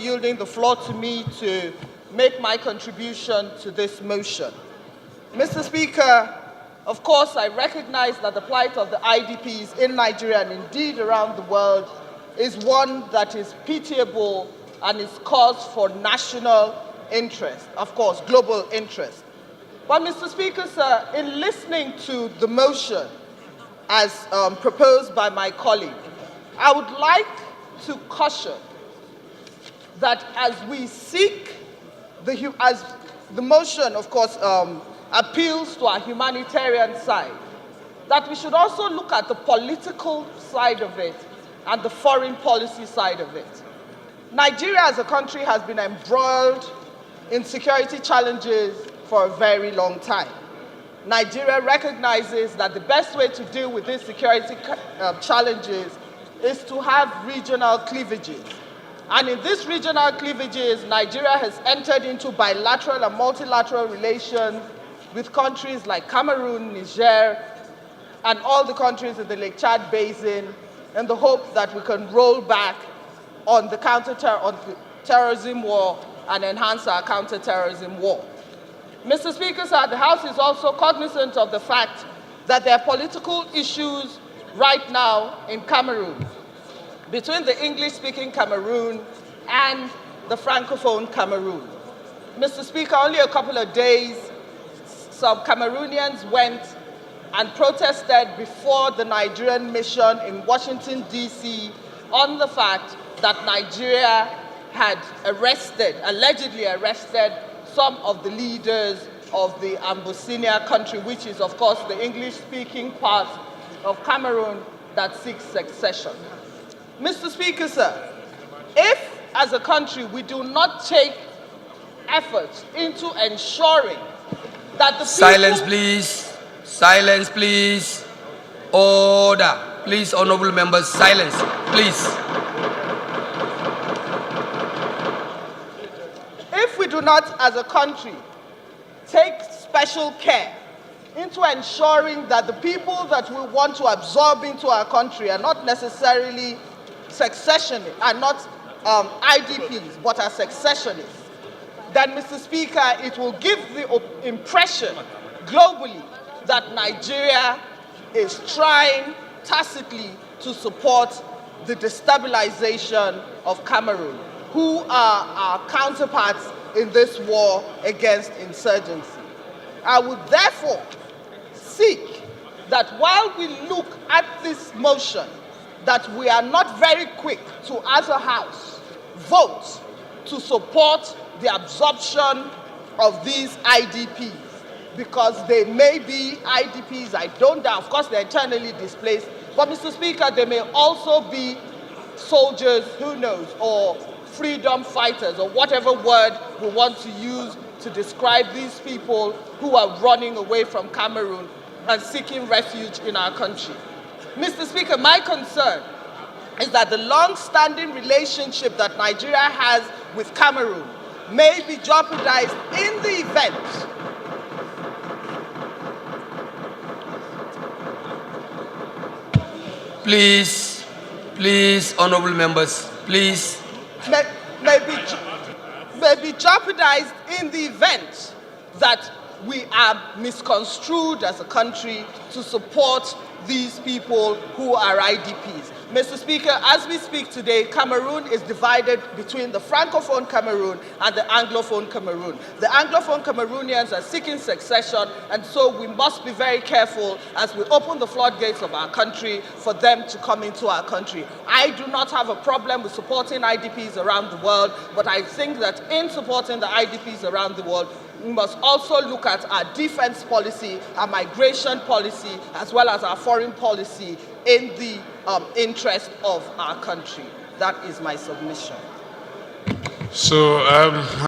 yielding the floor to me to make my contribution to this motion. Mr. Speaker, of course, I recognize that the plight of the IDPs in Nigeria and indeed around the world is one that is pitiable and is cause for national interest, of course, global interest. But, Mr. Speaker, sir, in listening to the motion as proposed by my colleague, I would like to caution that as we seek, as the motion, of course, appeals to our humanitarian side, that we should also look at the political side of it and the foreign policy side of it. Nigeria as a country has been embroiled in security challenges for a very long time. Nigeria recognizes that the best way to deal with these security challenges is to have regional cleavages. And in these regional cleavages, Nigeria has entered into bilateral and multilateral relations with countries like Cameroon, Niger, and all the countries in the Lake Chad Basin in the hope that we can roll back on the counter-terrorism war and enhance our counter-terrorism war. Mr. Speaker, sir, the House is also cognizant of the fact that there are political issues right now in Cameroon, between the English-speaking Cameroon and the Francophone Cameroon. Mr. Speaker, only a couple of days, some Cameroonians went and protested before the Nigerian mission in Washington, D.C. on the fact that Nigeria had allegedly arrested some of the leaders of the Ambossinia country, which is, of course, the English-speaking part of Cameroon that seeks succession. Mr. Speaker, sir, if, as a country, we do not take efforts into ensuring that the people... Silence, please. Silence, please. Order. Please, honorable members, silence, please. If we do not, as a country, take special care into ensuring that the people that we want to absorb into our country are not necessarily successionists, are not IDPs, but are successionists, then, Mr. Speaker, it will give the impression globally that Nigeria is trying tacitly to support the destabilization of Cameroon, who are our counterparts in this war against insurgency. I would therefore seek that while we look at this motion, that we are not very quick to, as a House, vote to support the absorption of these IDPs, because they may be IDPs, I don't doubt, of course they're internally displaced, but Mr. Speaker, they may also be soldiers, who knows, or freedom fighters, or whatever word we want to use to describe these people who are running away from Cameroon and seeking refuge in our country. Mr. Speaker, my concern is that the long-standing relationship that Nigeria has with Cameroon may be jeopardized in the event Please, honorable members, please. May be jeopardized in the event that we are misconstrued as a country to support these people who are IDPs. Mr. Speaker, as we speak today, Cameroon is divided between the Francophone Cameroon and the Anglophone Cameroon. The Anglophone Cameroonians are seeking succession, and so we must be very careful as we open the floodgates of our country for them to come into our country. I do not have a problem with supporting IDPs around the world, but I think that in supporting the IDPs around the world, we must also look at our defense policy, our migration policy, as well as our foreign policy in the interest of our country. That is my submission. So,